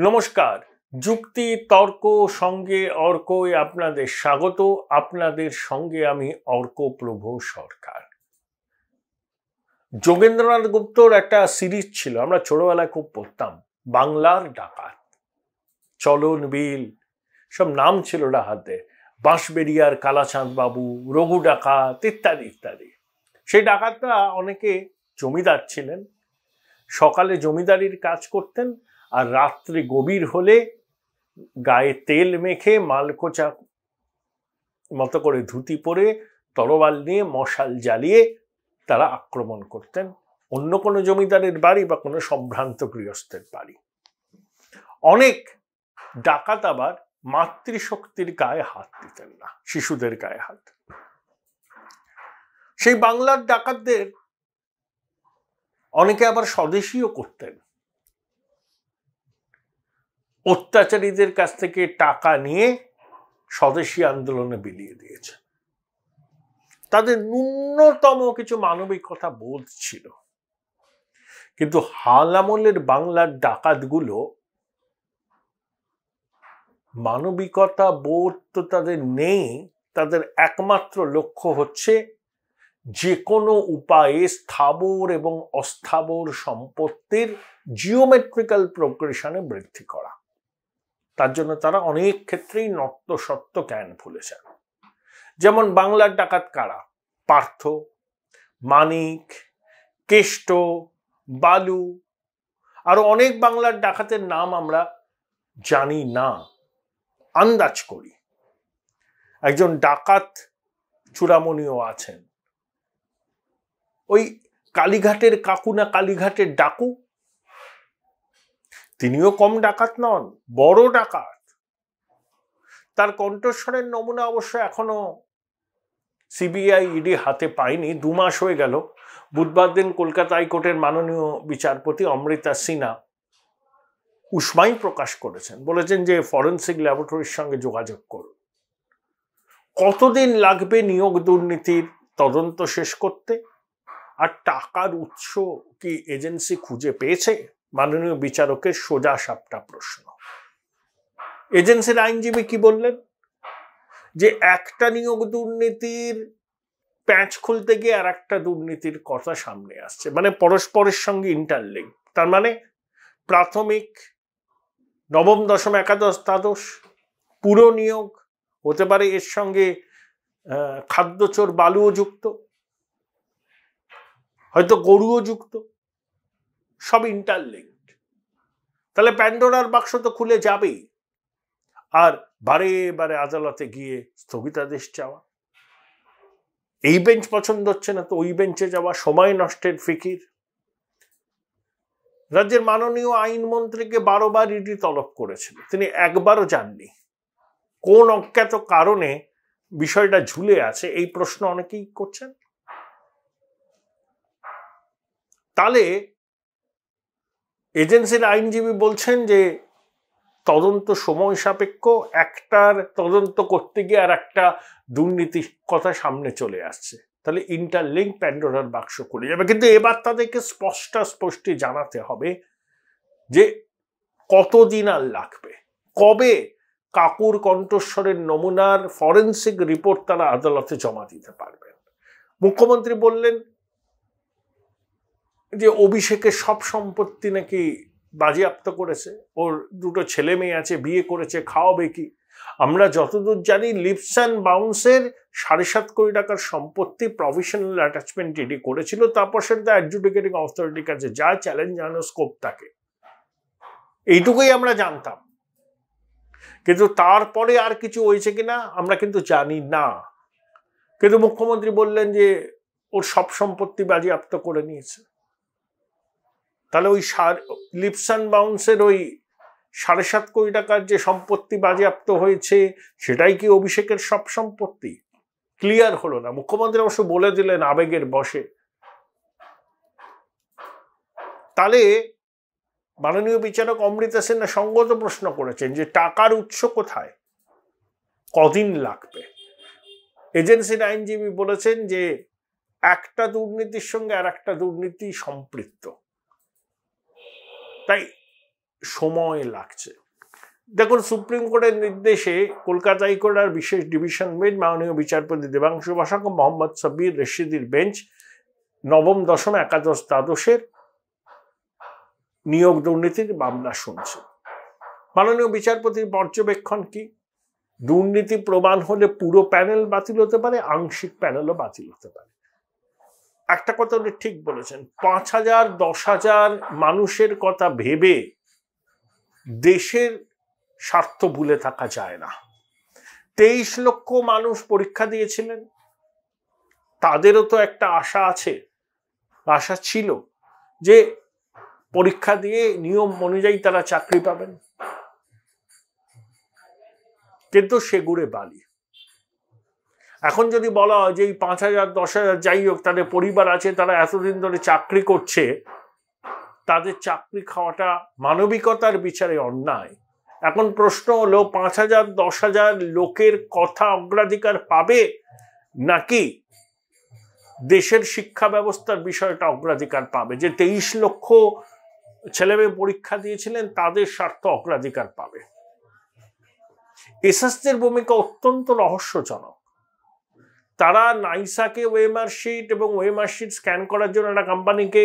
নমস্কার। যুক্তি তর্ক সঙ্গে অর্কই আপনাদের স্বাগত। আপনাদের সঙ্গে আমি অর্কপ্রভ সরকার। যোগেন্দ্রনাথ গুপ্তর একটা সিরিজ ছিল, আমরা ছোটবেলায় খুব পড়তাম, বাংলার ডাকাত, চলন বিল, সব নাম ছিল ডাকাতদের, বাঁশবেড়িয়ার কালাচাঁদ বাবু, রঘু ডাকাত ইত্যাদি ইত্যাদি। সেই ডাকাতরা অনেকে জমিদার ছিলেন, সকালে জমিদারির কাজ করতেন আর রাত্রি গভীর হলে গায়ে তেল মেখে মালকোচা মতো করে ধুতি পরে তরোয়াল নিয়ে মশাল জ্বালিয়ে তারা আক্রমণ করতেন অন্য কোনো জমিদারের বাড়ি বা কোনো সম্ভ্রান্ত গৃহস্থের বাড়ি। অনেক ডাকাত আবার মাতৃশক্তির গায়ে হাত দিতেন না, শিশুদের গায়ে হাত। সেই বাংলার ডাকাতদের অনেকে আবার স্বদেশীও করতেন, অত্যাচারীদের কাছ থেকে টাকা নিয়ে স্বদেশী আন্দোলনে বিলিয়ে দিয়েছে। তাদের ন্যূনতম কিছু মানবিকতা বোধ ছিল, কিন্তু হাল আমলের বাংলার ডাকাতগুলো মানবিকতা বোধ তো তাদের নেই। তাদের একমাত্র লক্ষ্য হচ্ছে যে কোনো উপায়ে স্থাবর এবং অস্থাবর সম্পত্তির জিওমেট্রিক্যাল প্রোগ্রেশনে বৃদ্ধি করা। তার জন্য তারা অনেক ক্ষেত্রেই নত্যসত্ত্ব জ্ঞান ভুলেছেন। যেমন বাংলার ডাকাত কারা? পার্থ, মানিক, কেষ্ট, বালু, আরো অনেক বাংলার ডাকাতের নাম আমরা জানি না, আন্দাজ করি। একজন ডাকাত চূড়ামণিও আছেন, ওই কালীঘাটের কাকু না কালীঘাটের ডাকু, তিনিও কম ডাকাত নন, বড় ডাকাত। তার কণ্ঠস্বরের নমুনা অবশ্য এখনো সিবিআই ইডি হাতে পায়নি। 2 মাস হয়ে গেল। বুধবার দিন কলকাতা হাইকোর্টের মাননীয় বিচারপতি অমৃতা সিনহা উষ্মাই প্রকাশ করেছেন, বলেছেন যে ফরেন্সিক ল্যাবরেটরির সঙ্গে যোগাযোগ করুন। কতদিন লাগবে নিয়োগ দুর্নীতির তদন্ত শেষ করতে? আর টাকার উৎস কি এজেন্সি খুঁজে পেয়েছে? মাননীয় বিচারকের সোজা সাপটা প্রশ্ন। এজেন্সির আইনজীবী কি বললেন? যে একটা নিয়োগ দুর্নীতির প্যাঁচ খুলতে গিয়ে আর একটা দুর্নীতির কথা সামনে আসছে, মানে পরস্পরের সঙ্গে ইন্টারলিঙ্ক। তার মানে প্রাথমিক, নবম, দশম, একাদশ, দ্বাদশ পুরো নিয়োগ হতে পারে, এর সঙ্গে খাদ্যচোর বালুও যুক্ত, হয়তো গরুও যুক্ত, সব ইন্টারলিঙ্ক। তাহলে প্যান্ডোরার বাক্স তো খুলে যাবেই। আর বারে বারে আদালতে গিয়ে স্থগিতাদেশ চাওয়া, এই বেঞ্চ পছন্দ হচ্ছে না তো ওই বেঞ্চে যাওয়া, সময় নষ্টের ফিকির। রাজ্যের মাননীয় আইনমন্ত্রীকে 12 বার ইডি তলব করেছিল, তিনি একবারও যাননি। কোন অজ্ঞাত কারণে বিষয়টা ঝুলে আছে, এই প্রশ্ন অনেকেই করছেন। তাহলে এজেন্সির আইনজীবী বলছেন যে তদন্ত সময় সাপেক্ষ, একটার তদন্ত করতে গিয়ে আর একটা দুর্নীতির কথা সামনে চলে আসছে, তাহলে ইন্টারলিঙ্ক প্যান্ডোরার বাক্স খুলে যাবে। কিন্তু এবার তাদেরকে স্পষ্ট জানাতে হবে যে কতদিন আর লাগবে, কবে কাকুর কণ্ঠস্বরের নমুনার ফরেন্সিক রিপোর্ট তারা আদালতে জমা দিতে পারবেন। মুখ্যমন্ত্রী বললেন যে অভিষেকের সব সম্পত্তি নাকি বাজেয়াপ্ত করেছে, ওর 2টো ছেলে মেয়ে আছে, বিয়ে করেছে, খাওয়াবে কি? আমরা যতদূর জানি লিপস অ্যান্ড বাউন্সের 7.5 কোটি টাকার সম্পত্তি প্রভিশনাল অ্যাটাচমেন্ট ইডি করেছিল, তারপর সেটা অ্যাডজুডিকেটিং অথরিটির কাছে যায়, চ্যালেঞ্জ জানানোর স্কোপ থাকে, এইটুকুই আমরা জানতাম। কিন্তু তারপরে আর কিছু হয়েছে কিনা আমরা কিন্তু জানি না। কিন্তু মুখ্যমন্ত্রী বললেন যে ওর সব সম্পত্তি বাজেয়াপ্ত করে নিয়েছে। তাহলে ওই লিপস অ্যান্ড বাউন্সের ওই 7.5 কোটি টাকার যে সম্পত্তি বাজেয়াপ্ত হয়েছে সেটাই কি অভিষেকের সব সম্পত্তি? ক্লিয়ার হলো না। মুখ্যমন্ত্রী অবশ্য বলে দিলেন আবেগের বশে। তাহলে মাননীয় বিচারক অমৃতা সিনহা সঙ্গত প্রশ্ন করেছেন যে টাকার উৎস কোথায়, কদিন লাগবে? এজেন্সির আইনজীবী বলেছেন যে একটা দুর্নীতির সঙ্গে আর একটা দুর্নীতি সম্পৃক্ত, তাই সময় লাগছে। দেখুন, সুপ্রিম কোর্টের নির্দেশে কলকাতা হাইকোর্টের বিশেষ ডিভিশন বেঞ্চ মাননীয় বিচারপতি দেবাংশু বসাক ও মোহাম্মদ সাব্বির রশিদির বেঞ্চ নবম, দশম, একাদশ, দ্বাদশের নিয়োগ দুর্নীতির মামলা শুনছে। মাননীয় বিচারপতির পর্যবেক্ষণ কি? দুর্নীতি প্রমাণ হলে পুরো প্যানেল বাতিল হতে পারে, আংশিক প্যানেলও বাতিল হতে পারে। একটা কথা উনি ঠিক বলেছেন, 5,000 10,000 মানুষের কথা ভেবে দেশের স্বার্থ ভুলে থাকা যায় না। 23 লক্ষ মানুষ পরীক্ষা দিয়েছিলেন, তাদেরও তো একটা আশা ছিল যে পরীক্ষা দিয়ে নিয়ম অনুযায়ী তারা চাকরি পাবেন, কিন্তু সেগুড়ে বালি। এখন যদি বলা হয় যে এই 5,000 10,000 যাই হোক, তাদের পরিবার আছে, তারা এতদিন ধরে চাকরি করছে, তাদের চাকরি খাওয়াটা মানবিকতার বিচারে অন্যায়। এখন প্রশ্ন হলো 5,000 10,000 লোকের কথা অগ্রাধিকার পাবে, নাকি দেশের শিক্ষা ব্যবস্থার বিষয়টা অগ্রাধিকার পাবে? যে 23 লক্ষ ছেলেমেয়ে পরীক্ষা দিয়েছিলেন, তাদের স্বার্থ অগ্রাধিকার পাবে। এসএসসির ভূমিকা অত্যন্ত রহস্যজনক। তারা নাইসাকে ওয়েমার্কশিট এবং ওয়েমার্কশিট স্ক্যান করার জন্য একটা কোম্পানিকে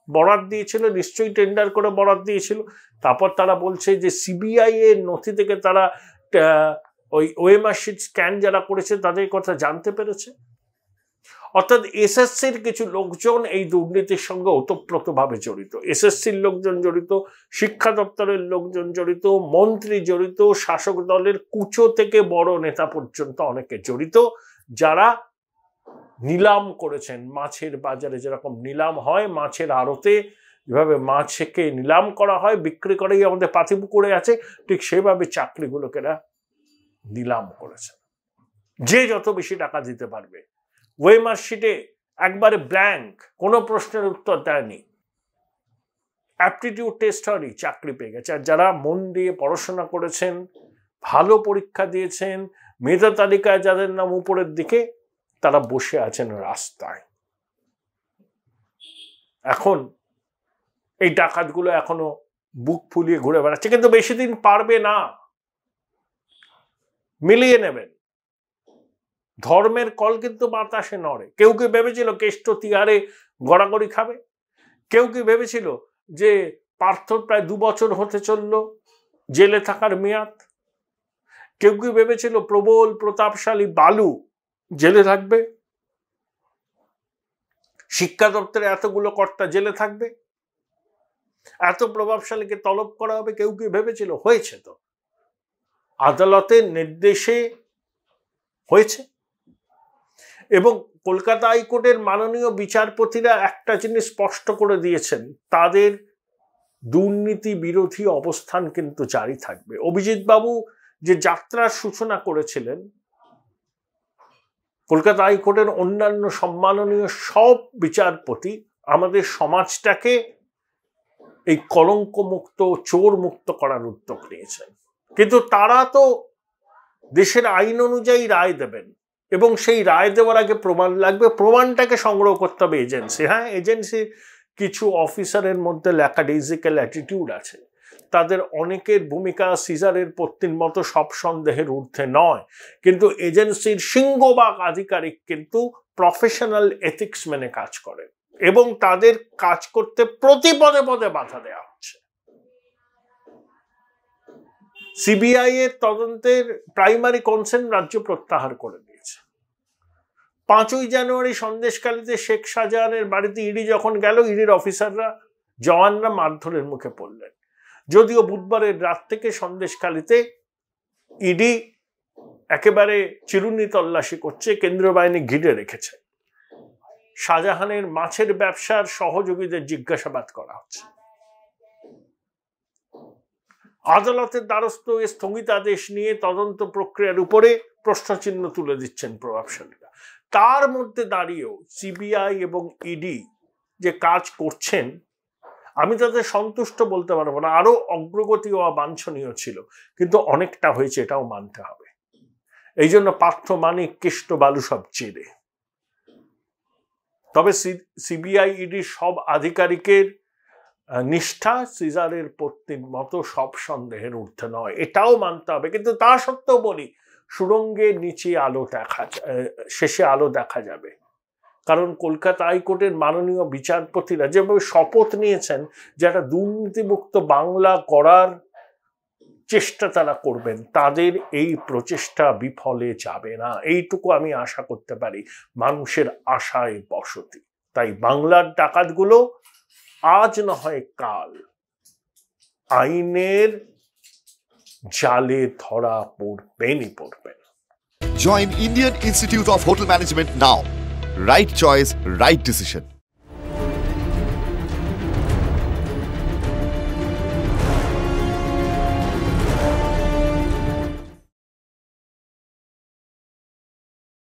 বরাদ দিয়েছিল, নিশ্চয়ই টেন্ডার করে বরাদ দিয়েছিল। তারপর তারা বলছে যে সিবিআই এর নথি থেকে তারা ওই ওয়েমার্কশিট স্ক্যান যারা করেছে তাদের কথা জানতে পেরেছে। অর্থাৎ এসএসসির কিছু লোকজন এই দুর্নীতির সঙ্গে ওতপ্রোতভাবে জড়িত। এসএসসির লোকজন জড়িত, শিক্ষা দপ্তরের লোকজন জড়িত, মন্ত্রী জড়িত, শাসক দলের কুচো থেকে বড় নেতা পর্যন্ত অনেকে জড়িত, যারা নিলাম করেছেন। মাছের বাজারে যেরকম নিলাম হয়, মাছের আড়তে যেভাবে মাছকে নিলাম করা হয়, বিক্রি করেই আমাদের পাতিপুকুরে আছে, ঠিক সেভাবে চাকরিগুলোকে নিলাম করেছে। যে যত বেশি টাকা দিতে পারবে। ওয়েমার্কশিটে একবারে ব্ল্যাঙ্ক, কোনো প্রশ্নের উত্তর দেয়নি, অ্যাপটিটিউড টেস্ট হয়নি, চাকরি পেয়ে গেছে। আর যারা মন দিয়ে পড়াশোনা করেছেন, ভালো পরীক্ষা দিয়েছেন, মেধা তালিকায় যাদের নাম উপরের দিকে, তারা বসে আছেন রাস্তায়। এখন এই ডাকাতগুলো এখনো বুক ফুলিয়ে ঘুরে বেড়াচ্ছে, কিন্তু বেশি দিন পারবে না। মিলিয়ে নেবেন, ধর্মের কল কিন্তু বাতাসে নড়ে। কেউ কি ভেবেছিল কেষ্ট তিহারে গড়াগড়ি খাবে? কেউ কি ভেবেছিল যে পার্থর প্রায় 2 বছর হতে চলল জেলে থাকার মেয়াদ? কেউ কি ভেবেছিল প্রবল প্রতাপশালী বালু জেলে থাকবে? শিক্ষা দপ্তরে এতগুলো কর্তা জেলে থাকবে? এত প্রভাবশালীকে তলব করা হবে? কেউ কি ভেবেছিল? হয়েছে তো, আদালতের নির্দেশে হয়েছে। এবং কলকাতা হাইকোর্টের মাননীয় বিচারপতিরা একটা জিনিস স্পষ্ট করে দিয়েছেন, তাদের দুর্নীতি বিরোধী অবস্থান কিন্তু জারি থাকবে। অভিজিৎ বাবু যে যাত্রার সূচনা করেছিলেন, কলকাতা হাইকোর্টের অন্যান্য সম্মাননীয় সব বিচারপতি আমাদের সমাজটাকে এই কলঙ্ক মুক্ত, চোর মুক্ত করার উদ্যোগ নিয়েছেন। কিন্তু তারা তো দেশের আইন অনুযায়ী রায় দেবেন, এবং সেই রায় দেওয়ার আগে প্রমাণ লাগবে। প্রমাণটাকে সংগ্রহ করতে হবে এজেন্সি। হ্যাঁ, এজেন্সির কিছু অফিসারের মধ্যে ল্যাকাডেজিক্যাল অ্যাটিটিউড আছে, তাদের অনেকের ভূমিকা সিজারের পত্নীর মতো সব সন্দেহের ঊর্ধ্বে নয়, কিন্তু এজেন্সির সিংহভাগ আধিকারিক কিন্তু প্রফেশনাল এথিক্স মেনে কাজ করে, এবং তাদের কাজ করতে প্রতি পদে পদে বাধা দেওয়া হচ্ছে। সিবিআই এর তদন্তের প্রাইমারি কনসেন্ট রাজ্য প্রত্যাহার করে দিয়েছে। 5ই জানুয়ারি সন্দেশখালীতে শেখ শাহজাহানের বাড়িতে ইডি যখন গেল, ইডির অফিসাররা, জওয়ানরা মারধরের মুখে পড়লেন। যদিও বুধবারের রাত থেকে সন্দেশখালীতে ইডি একেবারে চিরুনি তল্লাশি করছে, কেন্দ্রীয় বাহিনী ঘিরে রেখেছে। শাহজাহানের মাছের ব্যবসার সহযোগীদের জিজ্ঞাসাবাদ করা হচ্ছে। আদালতের দ্বারস্থ স্থগিতাদেশ নিয়ে তদন্ত প্রক্রিয়ার উপরে প্রশ্নচিহ্ন তুলে দিচ্ছেন প্রভাবশালীরা। তার মধ্যে দাঁড়িয়েও সিবিআই এবং ইডি যে কাজ করছেন, আমি তাদের সন্তুষ্ট বলতে পারবো না, আরো অগ্রগতি হওয়া বাঞ্ছনীয় ছিল, কিন্তু অনেকটা হয়েছে, এটাও মানতে হবে। এই জন্য পার্থ মানিক, কেষ্ট, বালু সব জেলে। তবে সিবিআই ইডির সব আধিকারিকের নিষ্ঠা সিজারের পত্নীর মতো সব সন্দেহের ঊর্ধ্বে নয়, এটাও মানতে হবে। কিন্তু তা সত্ত্বেও বলি, সুড়ঙ্গের নিচে আলো শেষে আলো দেখা যাবে। কারণ কলকাতা হাইকোর্টের মাননীয় বিচারপতিরা যেভাবে শপথ নিয়েছেন যে একটা দুর্নীতিমুক্ত বাংলা করার চেষ্টা তারা করবেন, তাদের এই প্রচেষ্টা বিফলে যাবে না, এইটুকু আমি আশা করতে পারি। মানুষের আশায় বসতি। তাই বাংলার ডাকাতগুলো আজ না হয় কাল আইনের জালে ধরা পড়বেনই পড়বেন। Join Indian Institute of Hotel Management now. Right choice, right decision.